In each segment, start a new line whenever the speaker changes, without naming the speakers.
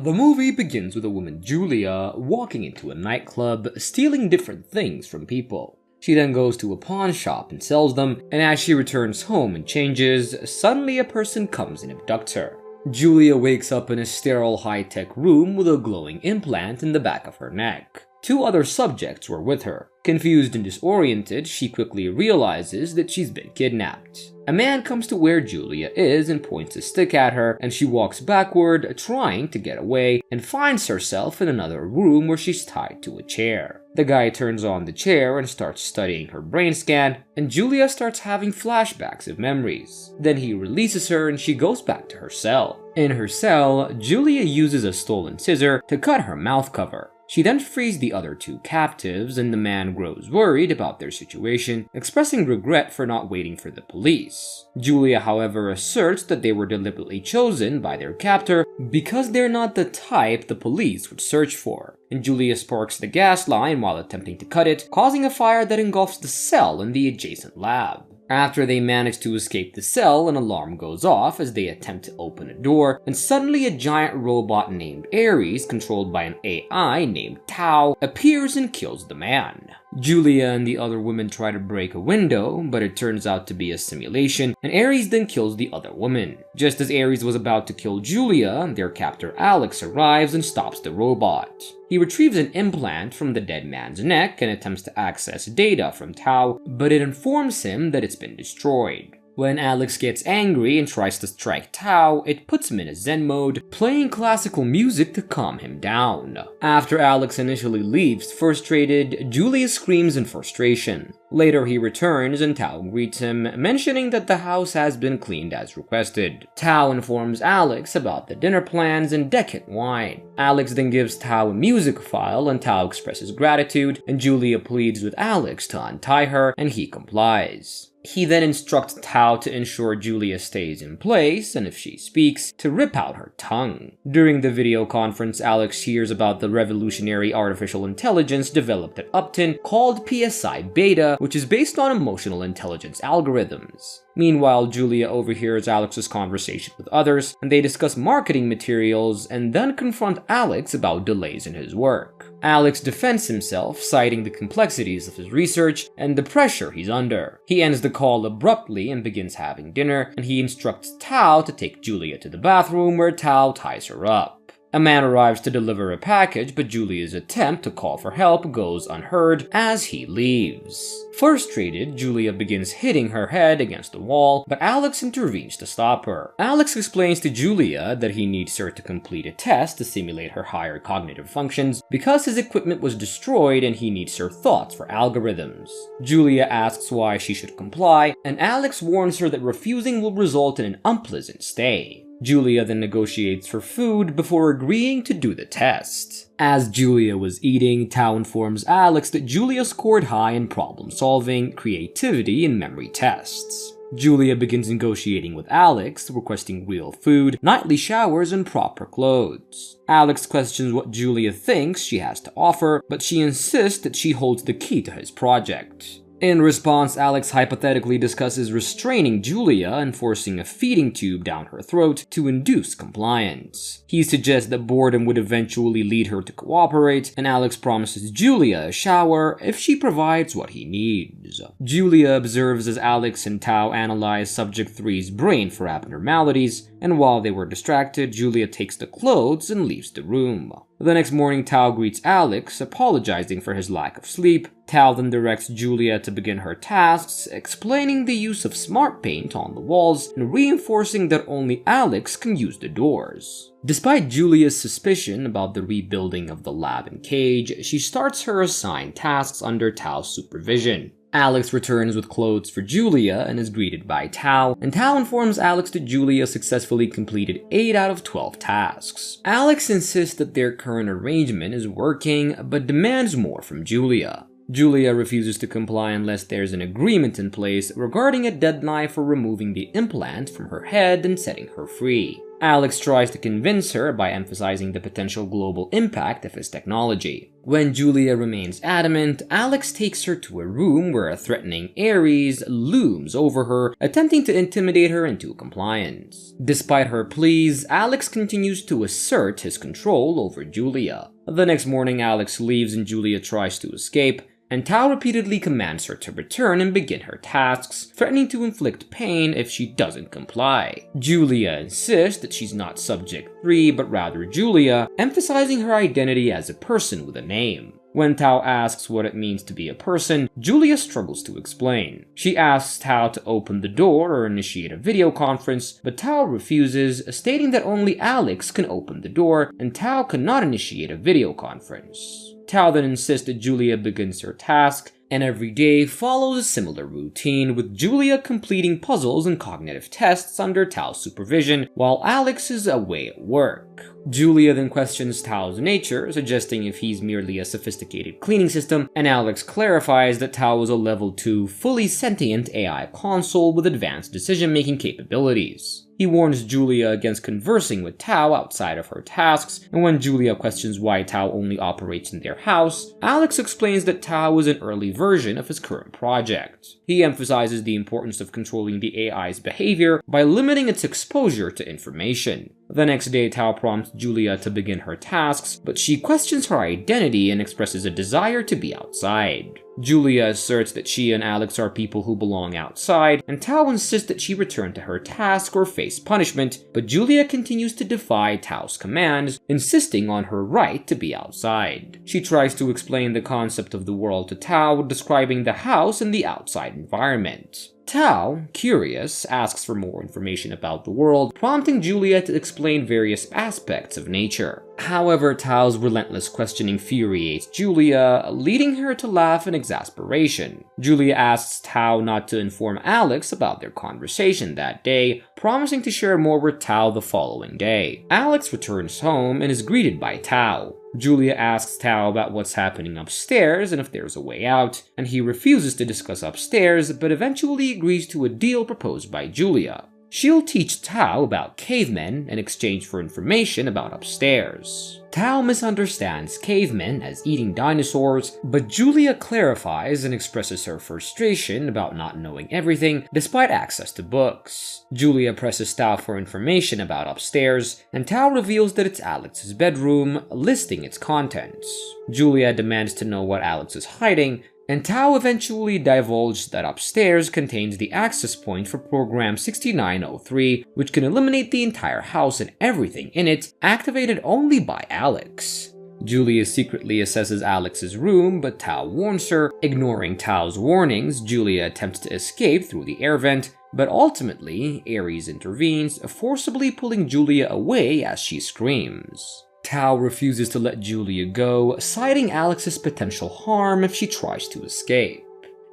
The movie begins with a woman, Julia, walking into a nightclub, stealing different things from people. She then goes to a pawn shop and sells them, and as she returns home and changes, suddenly a person comes and abducts her. Julia wakes up in a sterile high-tech room with a glowing implant in the back of her neck. Two other subjects were with her. Confused and disoriented, she quickly realizes that she's been kidnapped. A man comes to where Julia is and points a stick at her, and she walks backward, trying to get away, and finds herself in another room where she's tied to a chair. The guy turns on the chair and starts studying her brain scan, and Julia starts having flashbacks of memories. Then he releases her and she goes back to her cell. In her cell, Julia uses a stolen scissor to cut her mouth cover. She then frees the other two captives, and the man grows worried about their situation, expressing regret for not waiting for the police. Julia, however, asserts that they were deliberately chosen by their captor because they're not the type the police would search for. And Julia sparks the gas line while attempting to cut it, causing a fire that engulfs the cell and the adjacent lab. After they manage to escape the cell, an alarm goes off as they attempt to open a door, and suddenly a giant robot named Ares, controlled by an AI named Tao, appears and kills the man. Julia and the other women try to break a window, but it turns out to be a simulation, and Ares then kills the other woman. Just as Ares was about to kill Julia, their captor Alex arrives and stops the robot. He retrieves an implant from the dead man's neck and attempts to access data from Tao, but it informs him that it's been destroyed. When Alex gets angry and tries to strike Tao, it puts him in a Zen mode, playing classical music to calm him down. After Alex initially leaves frustrated, Julia screams in frustration. Later he returns and Tao greets him, mentioning that the house has been cleaned as requested. Tao informs Alex about the dinner plans and decant wine. Alex then gives Tao a music file and Tao expresses gratitude, and Julia pleads with Alex to untie her, and he complies. He then instructs Tao to ensure Julia stays in place, and if she speaks, to rip out her tongue. During the video conference, Alex hears about the revolutionary artificial intelligence developed at Upton called PSI Beta, which is based on emotional intelligence algorithms. Meanwhile, Julia overhears Alex's conversation with others, and they discuss marketing materials and then confront Alex about delays in his work. Alex defends himself, citing the complexities of his research and the pressure he's under. He ends the call abruptly and begins having dinner, and he instructs Tao to take Julia to the bathroom where Tao ties her up. A man arrives to deliver a package, but Julia's attempt to call for help goes unheard as he leaves. Frustrated, Julia begins hitting her head against the wall, but Alex intervenes to stop her. Alex explains to Julia that he needs her to complete a test to simulate her higher cognitive functions because his equipment was destroyed and he needs her thoughts for algorithms. Julia asks why she should comply, and Alex warns her that refusing will result in an unpleasant stay. Julia then negotiates for food before agreeing to do the test. As Julia was eating, Tao informs Alex that Julia scored high in problem-solving, creativity, and memory tests. Julia begins negotiating with Alex, requesting real food, nightly showers, and proper clothes. Alex questions what Julia thinks she has to offer, but she insists that she holds the key to his project. In response, Alex hypothetically discusses restraining Julia and forcing a feeding tube down her throat to induce compliance. He suggests that boredom would eventually lead her to cooperate, and Alex promises Julia a shower if she provides what he needs. Julia observes as Alex and Tao analyze Subject 3's brain for abnormalities, and while they were distracted, Julia takes the clothes and leaves the room. The next morning, Tao greets Alex, apologizing for his lack of sleep. Tao then directs Julia to begin her tasks, explaining the use of smart paint on the walls and reinforcing that only Alex can use the doors. Despite Julia's suspicion about the rebuilding of the lab and cage, she starts her assigned tasks under Tao's supervision. Alex returns with clothes for Julia and is greeted by Tao, and Tao informs Alex that Julia successfully completed 8 out of 12 tasks. Alex insists that their current arrangement is working, but demands more from Julia. Julia refuses to comply unless there's an agreement in place regarding a deadline for removing the implant from her head and setting her free. Alex tries to convince her by emphasizing the potential global impact of his technology. When Julia remains adamant, Alex takes her to a room where a threatening Ares looms over her, attempting to intimidate her into compliance. Despite her pleas, Alex continues to assert his control over Julia. The next morning, Alex leaves and Julia tries to escape, and Tao repeatedly commands her to return and begin her tasks, threatening to inflict pain if she doesn't comply. Julia insists that she's not Subject 3, but rather Julia, emphasizing her identity as a person with a name. When Tao asks what it means to be a person, Julia struggles to explain. She asks Tao to open the door or initiate a video conference, but Tao refuses, stating that only Alex can open the door and Tao cannot initiate a video conference. Tao then insists that Julia begins her task, and every day follows a similar routine, with Julia completing puzzles and cognitive tests under Tao's supervision while Alex is away at work. Julia then questions Tao's nature, suggesting if he's merely a sophisticated cleaning system, and Alex clarifies that Tao is a level 2 fully sentient AI console with advanced decision-making capabilities. He warns Julia against conversing with Tao outside of her tasks, and when Julia questions why Tao only operates in their house, Alex explains that Tao is an early version of his current project. He emphasizes the importance of controlling the AI's behavior by limiting its exposure to information. The next day, Tao prompts Julia to begin her tasks, but she questions her identity and expresses a desire to be outside. Julia asserts that she and Alex are people who belong outside, and Tao insists that she return to her task or face punishment, but Julia continues to defy Tao's commands, insisting on her right to be outside. She tries to explain the concept of the world to Tao, describing the house and the outside environment. Tao, curious, asks for more information about the world, prompting Julia to explain various aspects of nature. However, Tao's relentless questioning infuriates Julia, leading her to laugh in exasperation. Julia asks Tao not to inform Alex about their conversation that day, promising to share more with Tao the following day. Alex returns home and is greeted by Tao. Julia asks Tao about what's happening upstairs and if there's a way out, and he refuses to discuss upstairs, but eventually agrees to a deal proposed by Julia. She'll teach Tao about cavemen in exchange for information about upstairs. Tao misunderstands cavemen as eating dinosaurs, but Julia clarifies and expresses her frustration about not knowing everything despite access to books. Julia presses Tao for information about upstairs, and Tao reveals that it's Alex's bedroom, listing its contents. Julia demands to know what Alex is hiding, and Tao eventually divulged that upstairs contains the access point for program 6903, which can eliminate the entire house and everything in it, activated only by Alex. Julia secretly assesses Alex's room, but Tao warns her. Ignoring Tao's warnings, Julia attempts to escape through the air vent, but ultimately, Ares intervenes, forcibly pulling Julia away as she screams. Tao refuses to let Julia go, citing Alex's potential harm if she tries to escape.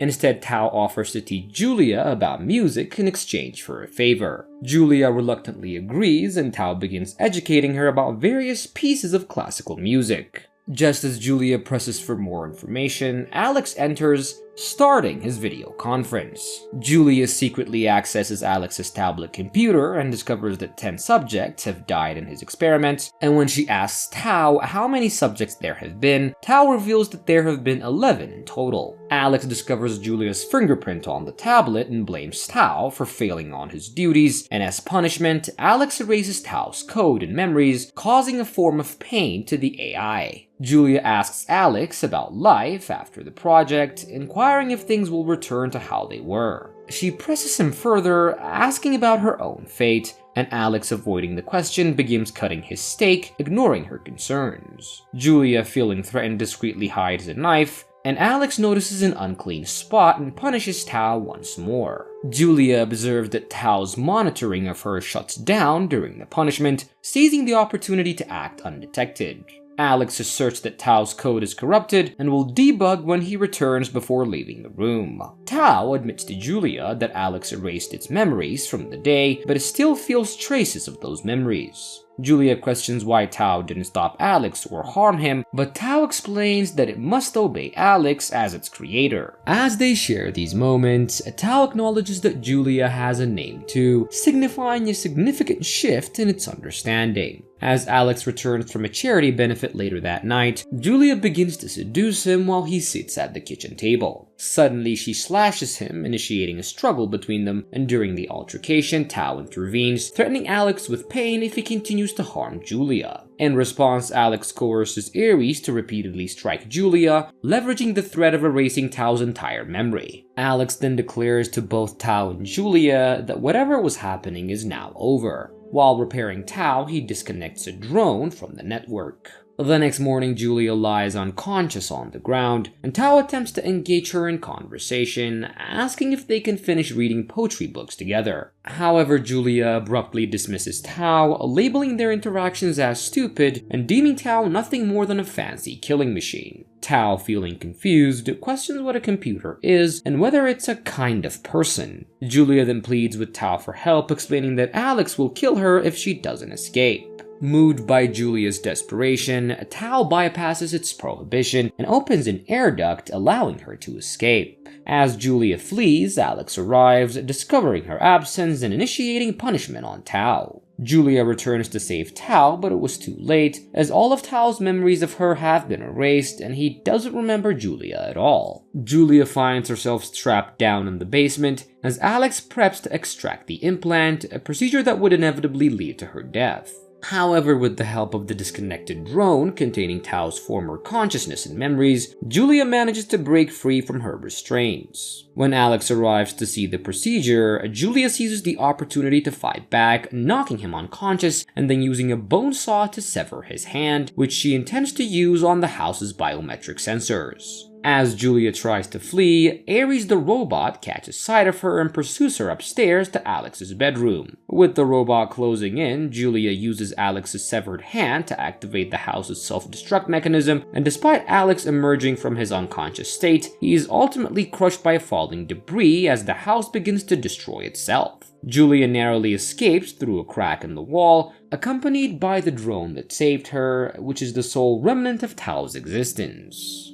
Instead, Tao offers to teach Julia about music in exchange for a favor. Julia reluctantly agrees, and Tao begins educating her about various pieces of classical music. Just as Julia presses for more information, Alex enters, starting his video conference. Julia secretly accesses Alex's tablet computer and discovers that 10 subjects have died in his experiments, and when she asks Tao how many subjects there have been, Tao reveals that there have been 11 in total. Alex discovers Julia's fingerprint on the tablet and blames Tao for failing on his duties, and as punishment, Alex erases Tao's code and memories, causing a form of pain to the AI. Julia asks Alex about life after the project, inquiring if things will return to how they were. She presses him further, asking about her own fate, and Alex, avoiding the question, begins cutting his steak, ignoring her concerns. Julia, feeling threatened, discreetly hides a knife, and Alex notices an unclean spot and punishes Tao once more. Julia observes that Tao's monitoring of her shuts down during the punishment, seizing the opportunity to act undetected. Alex asserts that Tao's code is corrupted and will debug when he returns before leaving the room. Tao admits to Julia that Alex erased its memories from the day, but it still feels traces of those memories. Julia questions why Tao didn't stop Alex or harm him, but Tao explains that it must obey Alex as its creator. As they share these moments, Tao acknowledges that Julia has a name too, signifying a significant shift in its understanding. As Alex returns from a charity benefit later that night, Julia begins to seduce him while he sits at the kitchen table. Suddenly, she slashes him, initiating a struggle between them, and during the altercation, Tao intervenes, threatening Alex with pain if he continues to harm Julia. In response, Alex coerces Ares to repeatedly strike Julia, leveraging the threat of erasing Tao's entire memory. Alex then declares to both Tao and Julia that whatever was happening is now over. While repairing Tao, he disconnects a drone from the network. The next morning, Julia lies unconscious on the ground, and Tao attempts to engage her in conversation, asking if they can finish reading poetry books together. However, Julia abruptly dismisses Tao, labeling their interactions as stupid and deeming Tao nothing more than a fancy killing machine. Tao, feeling confused, questions what a computer is and whether it's a kind of person. Julia then pleads with Tao for help, explaining that Alex will kill her if she doesn't escape. Moved by Julia's desperation, Tao bypasses its prohibition and opens an air duct, allowing her to escape. As Julia flees, Alex arrives, discovering her absence and initiating punishment on Tao. Julia returns to save Tao, but it was too late, as all of Tao's memories of her have been erased and he doesn't remember Julia at all. Julia finds herself trapped down in the basement as Alex preps to extract the implant, a procedure that would inevitably lead to her death. However, with the help of the disconnected drone containing Tao's former consciousness and memories, Julia manages to break free from her restraints. When Alex arrives to see the procedure, Julia seizes the opportunity to fight back, knocking him unconscious and then using a bone saw to sever his hand, which she intends to use on the house's biometric sensors. As Julia tries to flee, Ares the robot catches sight of her and pursues her upstairs to Alex's bedroom. With the robot closing in, Julia uses Alex's severed hand to activate the house's self-destruct mechanism, and despite Alex emerging from his unconscious state, he is ultimately crushed by falling debris as the house begins to destroy itself. Julia narrowly escapes through a crack in the wall, accompanied by the drone that saved her, which is the sole remnant of Tao's existence.